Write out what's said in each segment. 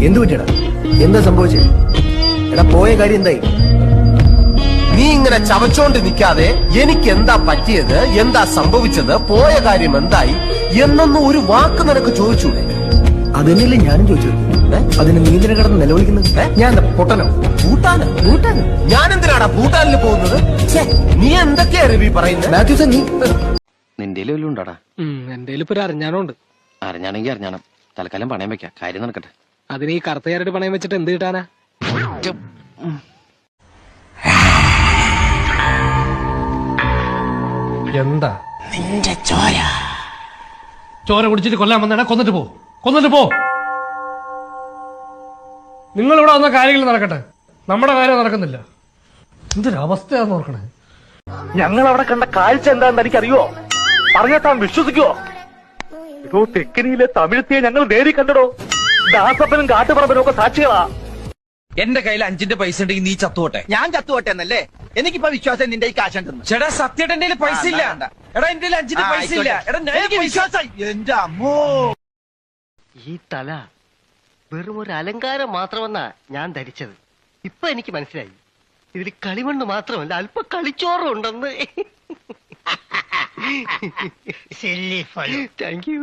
എന്തു പറ്റിയടാ? എന്താ സംഭവിച്ചേ? എടാ പോയ കാര്യം എന്തായി? നീ ഇങ്ങനെ ചവച്ചോണ്ട് നിൽക്കാതെ എനിക്ക് എന്താ പറ്റിയത്, എന്താ സംഭവിച്ചത്, പോയ കാര്യം എന്തായി എന്നൊന്നും ഒരു വാക്ക് നിനക്ക് ചോദിച്ചൂടെ? അതന്നെയല്ലേ ഞാനും ചോദിച്ചത്. അതിന് നീ എന്തിനാ കിടന്ന് നിലവിളിക്കുന്നത്? ഞാൻ എന്താ പൊട്ടനോ? ഭൂട്ടാന് ഭൂട്ടാന് ഞാൻ എന്തിനാടാ ഭൂട്ടാനിൽ പോകുന്നത്? നീ എന്തൊക്കെയാ രവി പറയുന്നത്? മാത്യൂസ് നീ നിന്റെ വല്ലതും ഉണ്ടാടാ? എന്റെ ഇപ്പൊ ഒരു അറിഞ്ഞാണുണ്ട്. അറിഞ്ഞാണെങ്കിൽ അറിഞ്ഞാണം. തൽക്കാലം പണയം വെക്കാം, കാര്യം നടക്കട്ടെ. അതിന് ഈ കറുത്തയാരുടെ പണയം വെച്ചിട്ട് എന്ത് കിട്ടാനാ? എന്താ നിന്റെ ചോര? ചോര കുടിച്ചിട്ട് കൊല്ലാൻ വന്നേടാ, കൊന്നിട്ട് പോ, കൊന്നിട്ട് പോ. നിങ്ങളിവിടെ വന്ന കാര്യങ്ങൾ നടക്കട്ടെ, നമ്മുടെ കാര്യം നടക്കുന്നില്ല. എന്തൊരവസ്ഥയാന്ന് ഓർക്കണേ. ഞങ്ങൾ അവിടെ കണ്ട കാഴ്ച എന്താണെന്ന് എനിക്കറിയോ? പറഞ്ഞാൽ താൻ വിശ്വസിക്കുവോ? ഇതോ തെക്കനിയിലെ തമിഴത്തിയെ ഞങ്ങൾ നേരി കണ്ടടോ. ദാസപ്പനും കാട്ടുപറമ്പനും ഒക്കെ സാക്ഷികളാ. എന്റെ കയ്യിൽ 5 പൈസ ഉണ്ടെങ്കിൽ നീ ചത്തുപോട്ടെ. ഞാൻ ചത്തുപോട്ടെ എന്നല്ലേ? എനിക്കിപ്പോ വിശ്വാസം നിന്റെ ഈ കാശുണ്ടെന്ന്. ചേട്ടാ സത്യമായിട്ട് എന്റെ പൈസ ഇല്ല. എടാ എന്റെ 5 പൈസ ഇല്ല. എടാ എനിക്ക് വിശ്വാസം. എന്റെ അമ്മോ, ഈ തല വെറും ഒരു അലങ്കാരം മാത്രമെന്നാ ഞാൻ ധരിച്ചത്. ഇപ്പൊ എനിക്ക് മനസ്സിലായി, ഇതിൽ കളിമണ്ണ് മാത്രമല്ല അല്പ കളിച്ചോറും ഉണ്ടെന്ന്. Thank you.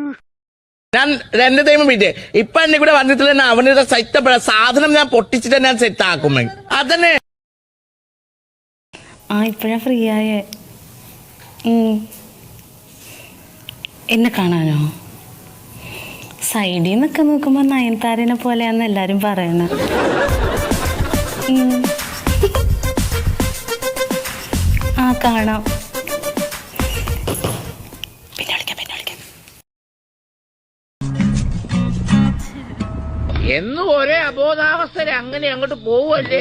ഞാൻ 2 ടൈം വീട്ടെ ഇപ്പൊ എന്നെ കൂടെ വന്നിട്ടില്ല. അവരുടെ സെറ്റ് സാധനം ഞാൻ പൊട്ടിച്ചിട്ട് ഞാൻ സെറ്റ് ആക്കും. അതന്നെ ഇപ്പഴാ ഫ്രീ ആയേ. എന്നെ കാണാനോ? സൈഡിൽ നിന്നൊക്കെ നോക്കുമ്പോ നയൻതാരനെ പോലെയാന്ന് എല്ലാരും പറയണ. കാണാം. പിന്നെ വിളിക്കാം. എന്നും ഒരേ അബോധാവസ്ഥ അങ്ങനെ അങ്ങോട്ട് പോവല്ലേ.